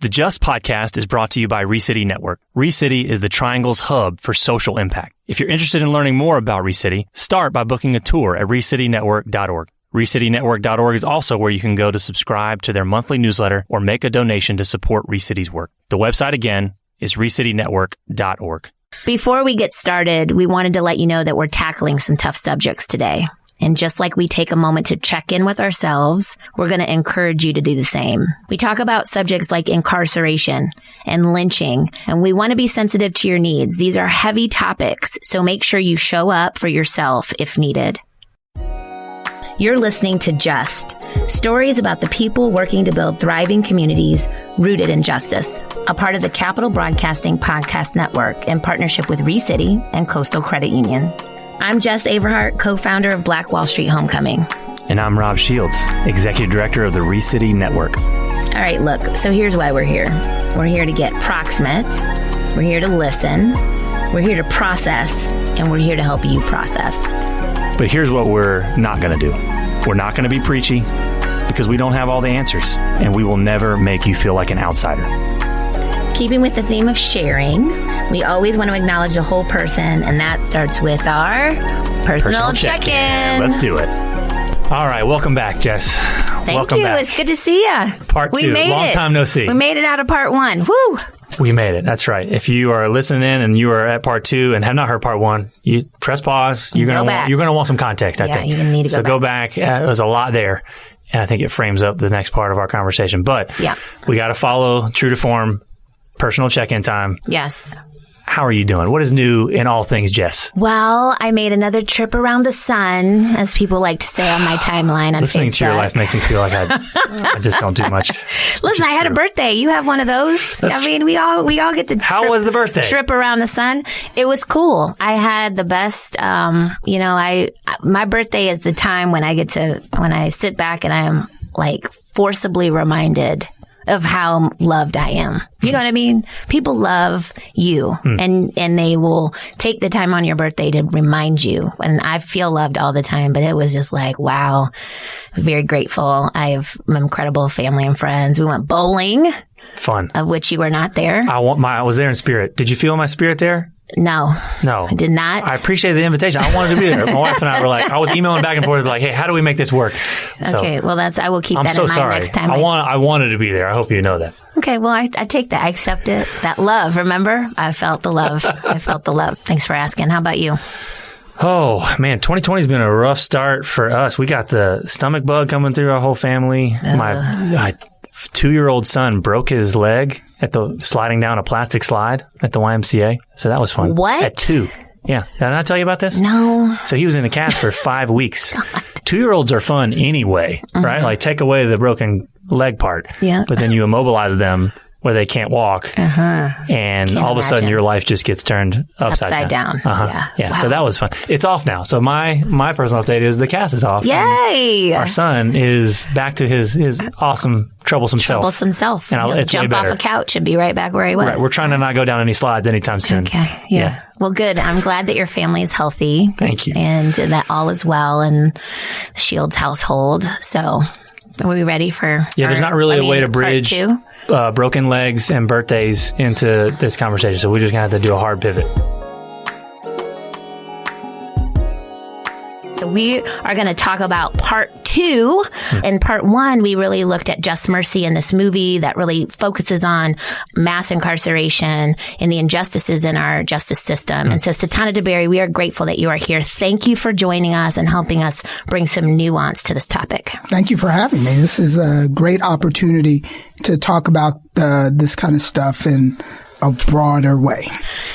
The Just podcast is brought to you by ReCity Network. ReCity is the Triangle's hub for social impact. If you're interested in learning more about ReCity, start by booking a tour at recitynetwork.org. ReCityNetwork.org is also where you can go to subscribe to their monthly newsletter or make a donation to support ReCity's work. The website again is recitynetwork.org. Before we get started, we wanted to let you know that we're tackling some tough subjects today. And just like we take a moment to check in with ourselves, we're going to encourage you to do the same. We talk about subjects like incarceration and lynching, and we want to be sensitive to your needs. These are heavy topics, so make sure you show up for yourself if needed. You're listening to Just, stories about the people working to build thriving communities rooted in justice, a part of the Capital Broadcasting Podcast Network in partnership with ReCity and Coastal Credit Union. I'm Jess Averhart, co-founder of Black Wall Street Homecoming. And I'm Rob Shields, executive director of the ReCity Network. All right, look, so here's why we're here. We're here to get proximate. We're here to listen. We're here to process. And we're here to help you process. But here's what we're not going to do. We're not going to be preachy because we don't have all the answers. And we will never make you feel like an outsider. Keeping with the theme of sharing, we always want to acknowledge the whole person, and that starts with our personal check-in. Let's do it. All right, welcome back, Jess. Welcome you. Back. It's good to see you. Part 2. Long time no see. We made it out of part 1. Woo! We made it. That's right. If you are listening in and you are at part 2 and have not heard part 1, you press pause. You're going to want some context, I think. Yeah, you're going to need to go back. There's a lot there, and I think it frames up the next part of our conversation. But we got to follow true to form. Personal check-in time. Yes. How are you doing? What is new in all things, Jess? Well, I made another trip around the sun, as people like to say on my timeline on Listening Facebook. to your life makes me feel like I just don't do much. Listen, I had a birthday. You have one of those. We all get to How was the birthday? Trip around the sun. It was cool. I had the best, my birthday is the time when I sit back and I am like forcibly reminded of how loved I am. You know what I mean? People love you and they will take the time on your birthday to remind you. And I feel loved all the time, but it was just like, wow, very grateful. I have incredible family and friends. We went bowling. Fun. Of which you were not there. I was there in spirit. Did you feel my spirit there? No, I did not. I appreciate the invitation. I wanted to be there. My wife and I were like, I was emailing back and forth, like, hey, how do we make this work? Okay, well, I will keep that in mind next time. I wanted to be there. I hope you know that. Okay, well, I take that. I accept it. That love, remember? I felt the love. Thanks for asking. How about you? Oh, man, 2020 has been a rough start for us. We got the stomach bug coming through our whole family. My 2-year-old son broke his leg sliding down a plastic slide at the YMCA. So that was fun. What? At 2. Yeah. Did I not tell you about this? No. So he was in a cast for 5 weeks. God. 2-year-olds are fun anyway, right? Like take away the broken leg part. Yeah. But then you immobilize them where they can't walk. And all of a sudden your life just gets turned upside down. Yeah. Wow. So that was fun. It's off now. So my personal update is the cast is off. Yay! Our son is back to his awesome troublesome self. And it's jump off a couch and be right back where he was. Right. We're trying to not go down any slides anytime soon. Okay. Yeah. Well, good. I'm glad that your family is healthy. Thank you. And that all is well in Shields' household. So are we ready for there's not really a way to bridge broken legs and birthdays into this conversation. So we're just going to have to do a hard pivot. So we are going to talk about part 2. In part 1, we really looked at Just Mercy in this movie that really focuses on mass incarceration and the injustices in our justice system. And so, Satana DeBerry, we are grateful that you are here. Thank you for joining us and helping us bring some nuance to this topic. Thank you for having me. This is a great opportunity to talk about this kind of stuff in a broader way.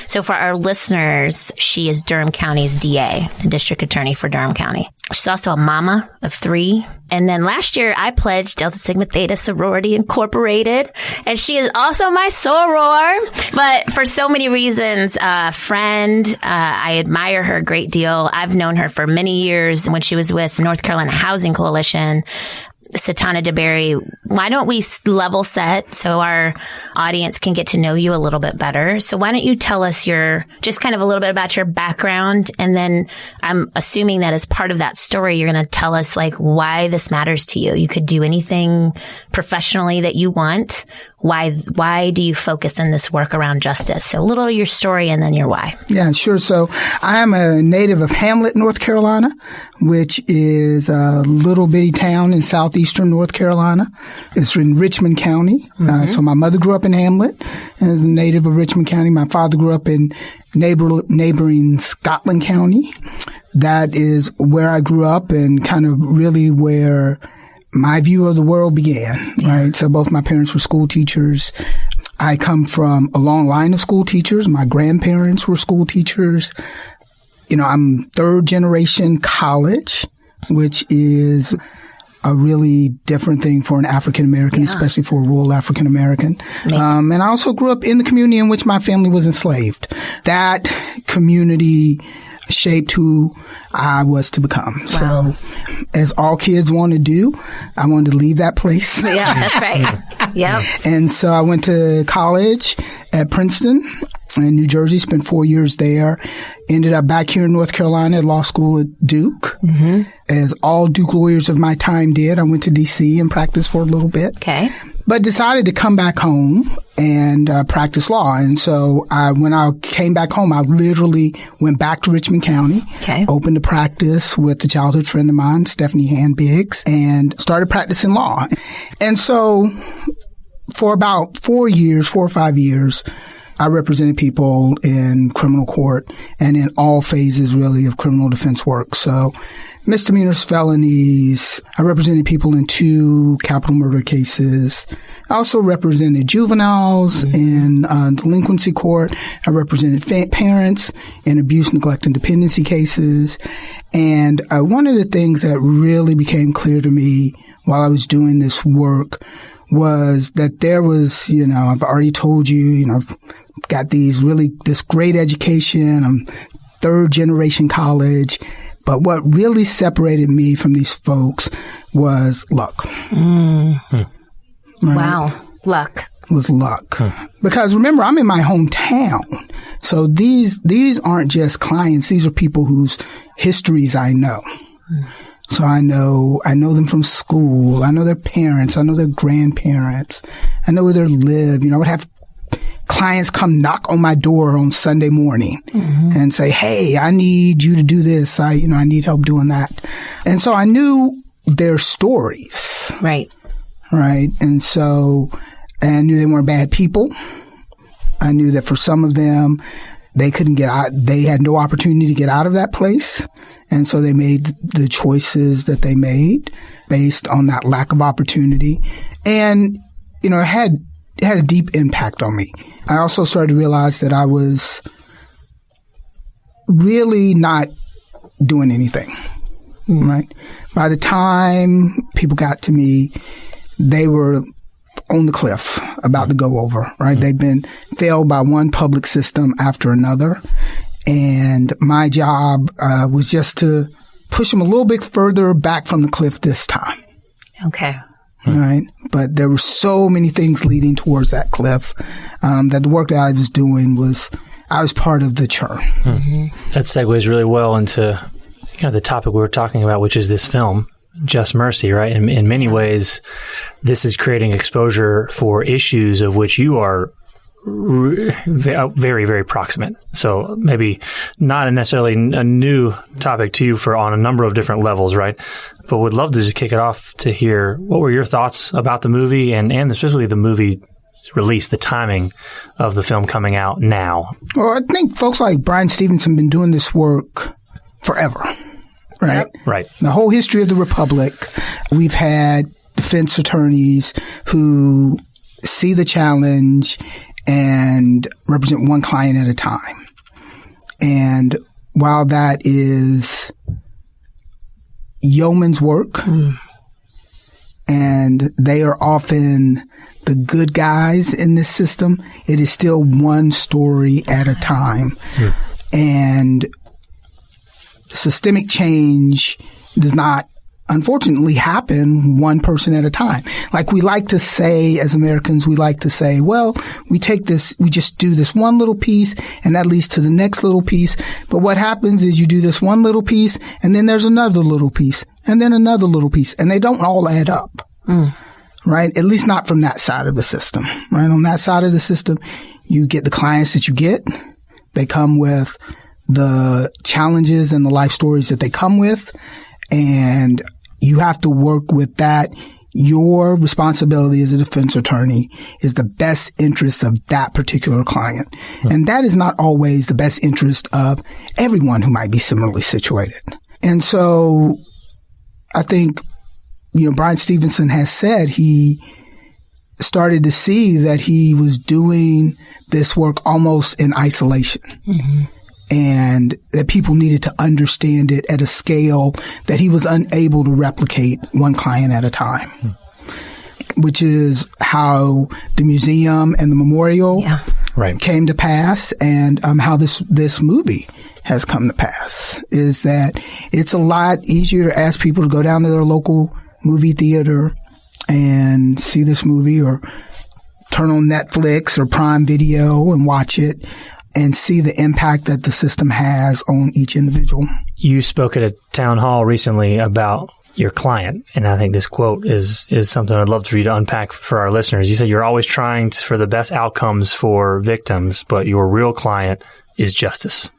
So for our listeners, she is Durham County's DA, the district attorney for Durham County. She's also a mama of 3. And then last year, I pledged Delta Sigma Theta Sorority Incorporated. And she is also my soror. But for so many reasons, friend, I admire her a great deal. I've known her for many years when she was with North Carolina Housing Coalition. Satana DeBerry, why don't we level set so our audience can get to know you a little bit better? So why don't you tell us just kind of a little bit about your background, and then I'm assuming that as part of that story, you're going to tell us like why this matters to you. You could do anything professionally that you want. why do you focus in this work around justice? So a little of your story and then your why. Yeah, sure. So I am a native of Hamlet, North Carolina, which is a little bitty town in southeastern North Carolina. It's in Richmond County. So my mother grew up in Hamlet and is a native of Richmond County. My father grew up in neighboring Scotland County. That is where I grew up and kind of really where my view of the world began, right? So both my parents were school teachers. I come from a long line of school teachers. My grandparents were school teachers. You know, I'm third generation college, which is a really different thing for an African American, especially for a rural African American. And I also grew up in the community in which my family was enslaved. That community shaped who I was to become. Wow. So as all kids want to do, I wanted to leave that place. Yeah, that's right. Yep. And so I went to college at Princeton in New Jersey, spent 4 years there, ended up back here in North Carolina at law school at Duke. As all Duke lawyers of my time did, I went to D.C. and practiced for a little bit. Okay. But decided to come back home and practice law. And so when I came back home, I literally went back to Richmond County, opened a practice with a childhood friend of mine, Stephanie Hand-Biggs, and started practicing law. And so for about 4 or 5 years, I represented people in criminal court and in all phases, really, of criminal defense work. So misdemeanors, felonies. I represented people in 2 capital murder cases. I also represented juveniles in delinquency court. I represented parents in abuse, neglect, and dependency cases. And one of the things that really became clear to me while I was doing this work was that there was, you know, I've already told you, you know, I've got this great education. I'm third generation college. But what really separated me from these folks was luck. Right? Wow. Luck. Was luck. Because remember, I'm in my hometown. So these aren't just clients. These are people whose histories I know. So I know them from school. I know their parents. I know their grandparents. I know where they live. You know, I would have clients come knock on my door on Sunday morning and say, "Hey, I need you to do this. I need help doing that." And so I knew their stories. Right. Right. And so I knew they weren't bad people. I knew that for some of them, they couldn't get out. They had no opportunity to get out of that place. And so they made the choices that they made based on that lack of opportunity. And, you know, it had a deep impact on me. I also started to realize that I was really not doing anything, right? By the time people got to me, they were on the cliff, about to go over, right? They'd been failed by one public system after another. And my job was just to push them a little bit further back from the cliff this time. Okay. Right. But there were so many things leading towards that cliff that the work that I was doing I was part of the churn. That segues really well into kind of the topic we were talking about, which is this film, Just Mercy, right? In many ways, this is creating exposure for issues of which you are very, very proximate. So maybe not necessarily a new topic to you on a number of different levels, right? But would love to just kick it off to hear what were your thoughts about the movie and especially the movie release, the timing of the film coming out now. Well, I think folks like Bryan Stevenson have been doing this work forever, right? Yep. Right. The whole history of the Republic, we've had defense attorneys who see the challenge and represent one client at a time. And while that is yeoman's work, and they are often the good guys in this system, it is still one story at a time. And systemic change does not, unfortunately, happen one person at a time. Like we like to say, as Americans, we like to say, well, we just do this one little piece and that leads to the next little piece. But what happens is you do this one little piece and then there's another little piece and then another little piece and they don't all add up. right? At least not from that side of the system, right? On that side of the system, you get the clients that you get. They come with the challenges and the life stories that they come with, and you have to work with that. Your responsibility as a defense attorney is the best interest of that particular client. And that is not always the best interest of everyone who might be similarly situated. And so I think, Bryan Stevenson has said he started to see that he was doing this work almost in isolation. Mm-hmm. And that people needed to understand it at a scale that he was unable to replicate one client at a time, which is how the museum and the memorial came to pass, and how this movie has come to pass, is that it's a lot easier to ask people to go down to their local movie theater and see this movie, or turn on Netflix or Prime Video and watch it, and see the impact that the system has on each individual. You spoke at a town hall recently about your client, and I think this quote is something I'd love for you to unpack for our listeners. You said you're always trying for the best outcomes for victims, but your real client is justice.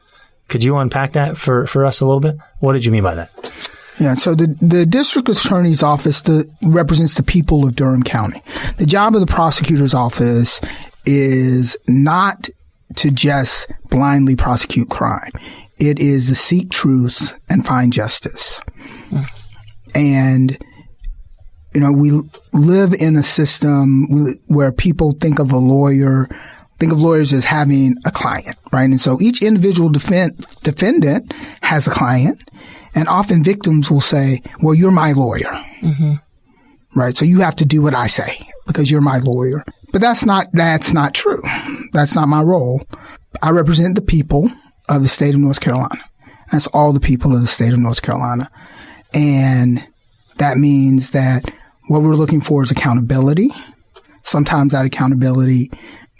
Could you unpack that for us a little bit? What did you mean by that? Yeah, so the district attorney's office represents the people of Durham County. The job of the prosecutor's office is not to just blindly prosecute crime. It is to seek truth and find justice. And, we live in a system where people think of lawyers as having a client, right? And so each individual defendant has a client, and often victims will say, well, you're my lawyer, right? So you have to do what I say because you're my lawyer. But that's not true. That's not my role. I represent the people of the state of North Carolina. That's all the people of the state of North Carolina. And that means that what we're looking for is accountability. Sometimes that accountability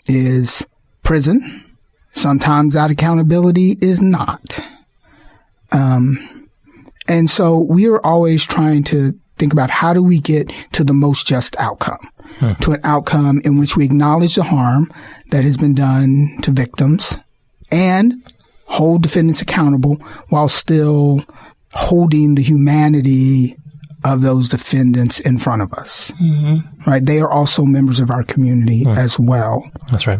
is prison. Sometimes that accountability is not. And so we are always trying to think about how do we get to the most just outcome, to an outcome in which we acknowledge the harm that has been done to victims and hold defendants accountable while still holding the humanity of those defendants in front of us. Mm-hmm. Right? They are also members of our community as well. That's right.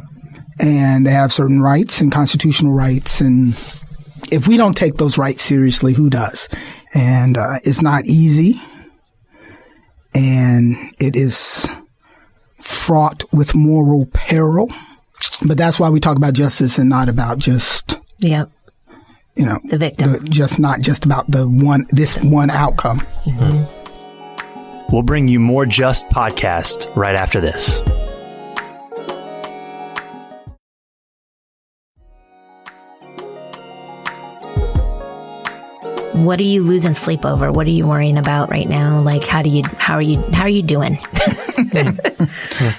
And they have certain rights and constitutional rights. And if we don't take those rights seriously, who does? And it's not easy. And it is fraught with moral peril. But that's why we talk about justice and not about just, the victim. Not just about this one outcome. Mm-hmm. We'll bring you more Just podcast right after this. What are you losing sleep over? What are you worrying about right now? Like, how are you doing?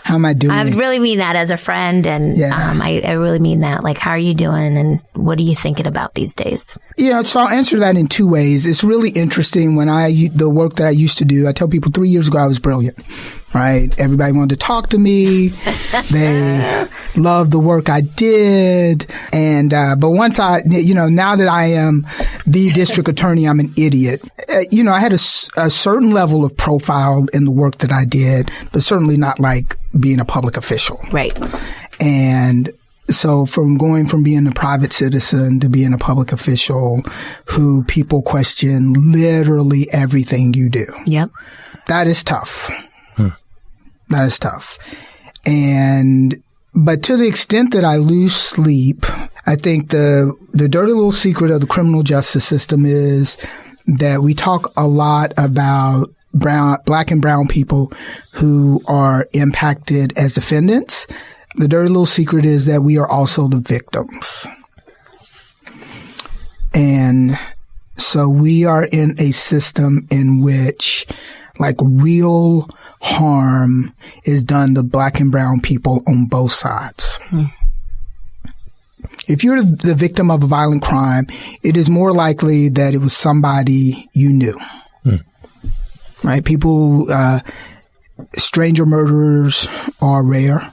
How am I doing? I really mean that as a friend, and I really mean that. Like, how are you doing, and what are you thinking about these days? So I'll answer that in two ways. It's really interesting when the work that I used to do. I tell people 3 years ago I was brilliant. Right? Everybody wanted to talk to me. They loved the work I did. And, but once now that I am the district attorney, I'm an idiot. I had a certain level of profile in the work that I did, but certainly not like being a public official. Right. And so going from being a private citizen to being a public official who people question literally everything you do. Yep. That is tough. That is tough. But to the extent that I lose sleep, I think the dirty little secret of the criminal justice system is that we talk a lot about Black and brown people who are impacted as defendants. The dirty little secret is that we are also the victims. And so we are in a system in which real harm is done to Black and brown people on both sides. If you're the victim of a violent crime, it is more likely that it was somebody you knew. Right? People, stranger murderers are rare.